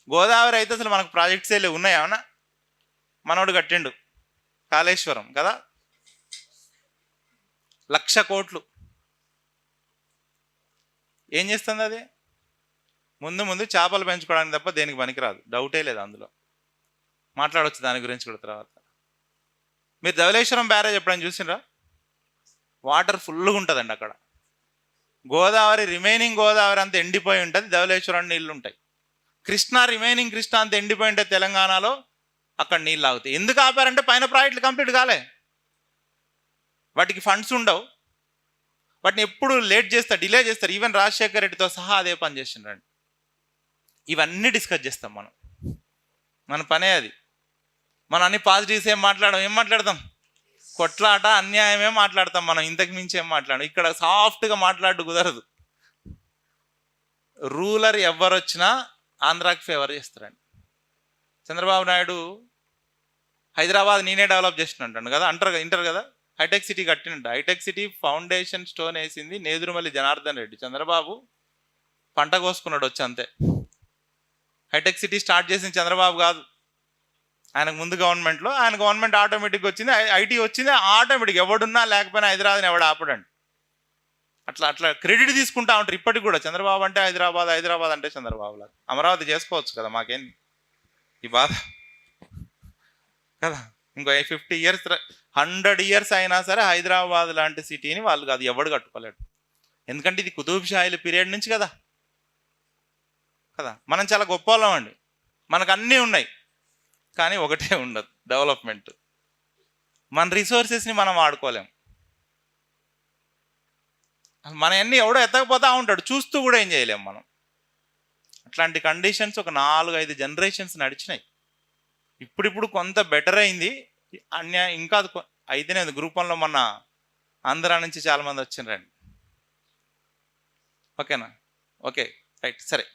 గోదావరి అయితే అసలు మనకు ప్రాజెక్ట్సే లేవు, ఉన్నాయా? అవునా? మనోడు కట్టిండు కాళేశ్వరం కదా, 1,00,000 కోట్లు. ఏం చేస్తుంది అది? ముందు చేపలు పెంచుకోవడానికి తప్ప దేనికి పనికిరాదు, డౌటే లేదు అందులో. మాట్లాడవచ్చు దాని గురించి కూడా తర్వాత. మీరు ధవళేశ్వరం బ్యారేజ్ ఎప్పుడైనా చూసినరా? వాటర్ ఫుల్గా ఉంటుందండి అక్కడ. గోదావరి రిమైనింగ్ గోదావరి అంతా ఎండిపోయి ఉంటుంది, ధవళేశ్వరం నీళ్ళు ఉంటాయి. కృష్ణా రిమైనింగ్ కృష్ణా అంతా ఎండిపోయి ఉంటుంది తెలంగాణలో, అక్కడ నీళ్ళు ఆగుతాయి. ఎందుకు ఆపారంటే పైన ప్రాజెక్టులు కంప్లీట్ కాలే, వాటికి ఫండ్స్ ఉండవు, వాటిని ఎప్పుడు లేట్ చేస్తారు, డిలే చేస్తారు. ఈవెన్ రాజశేఖర్ రెడ్డితో సహా అదే పని చేసిండ్రండి. ఇవన్నీ డిస్కస్ చేస్తాం మనం, మన పనే అది. మనం అన్ని పాజిటివ్స్ ఏం మాట్లాడతాం, కొట్లాట అన్యాయమే మాట్లాడతాం మనం, ఇంతకు మించి ఏం మాట్లాడం. ఇక్కడ సాఫ్ట్గా మాట్లాడు కుదరదు. రూలర్ ఎవరు వచ్చినా ఆంధ్రాకి ఫేవర్ చేస్తారండి. చంద్రబాబు నాయుడు హైదరాబాద్ నేనే డెవలప్ చేసినట్టు కదా ఇంటారు కదా. హైటెక్ సిటీ కట్టినట్టు, హైటెక్ సిటీ ఫౌండేషన్ స్టోన్ వేసింది నేదురుమల్లి జనార్దన్ రెడ్డి. చంద్రబాబు పంట కోసుకున్నాడు వచ్చి అంతే. హైటెక్ సిటీ స్టార్ట్ చేసింది చంద్రబాబు కాదు, ఆయనకు ముందు గవర్నమెంట్లో. ఆయన గవర్నమెంట్ ఆటోమేటిక్గా వచ్చింది, ఐటీ వచ్చింది ఆటోమేటిక్. ఎవడున్నా లేకపోయినా హైదరాబాద్ని ఎవడు ఆపడండి. అట్లా క్రెడిట్ తీసుకుంటా ఉంటారు ఇప్పటికి కూడా. చంద్రబాబు అంటే హైదరాబాద్, హైదరాబాద్ అంటే చంద్రబాబు లాగా. అమరావతి చేసుకోవచ్చు కదా, మాకేంది ఈ బాధ కదా. ఇంకో 50 years 100 years అయినా సరే హైదరాబాద్ లాంటి సిటీని వాళ్ళు కాదు ఎవడు కట్టుకోలేడు. ఎందుకంటే ఇది కుతుబ్ షాహీల పీరియడ్ నుంచి కదా. మనం చాలా గొప్ప వాళ్ళం అండి, మనకు అన్నీ ఉన్నాయి, కానీ ఒకటే ఉండదు, డెవలప్మెంట్. మన రిసోర్సెస్ని మనం వాడుకోలేం. మన అన్నీ ఎవడో ఎత్తకపోతా ఉంటాడు, చూస్తూ కూడా ఏం చేయలేం మనం. అట్లాంటి కండిషన్స్ ఒక 4-5 generations నడిచినాయి. ఇప్పుడు కొంత బెటర్ అయింది, ఇంకా అయితేనే గ్రూప్ 1లో మొన్న ఆంధ్రా నుంచి చాలామంది వచ్చిండ్రండి. ఓకేనా? ఓకే, రైట్, సరే.